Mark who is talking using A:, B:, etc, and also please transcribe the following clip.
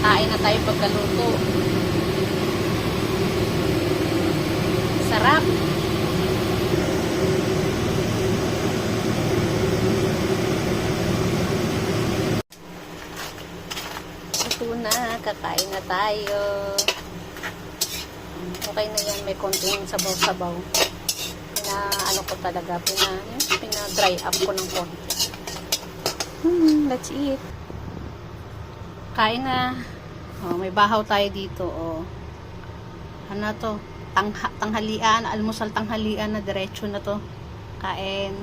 A: Kain na tayo pagkaluto. Sarap. Ito na, kakain na tayo. Okay na yan, may konting sabaw-sabaw. Ano ko talaga, pina-dry up ko ng konti. Let's eat. Kain na. Oh, may bahaw tayo dito. Oh. Ano to? Tanghalian, almusal tanghalian na diretso na to. Kain.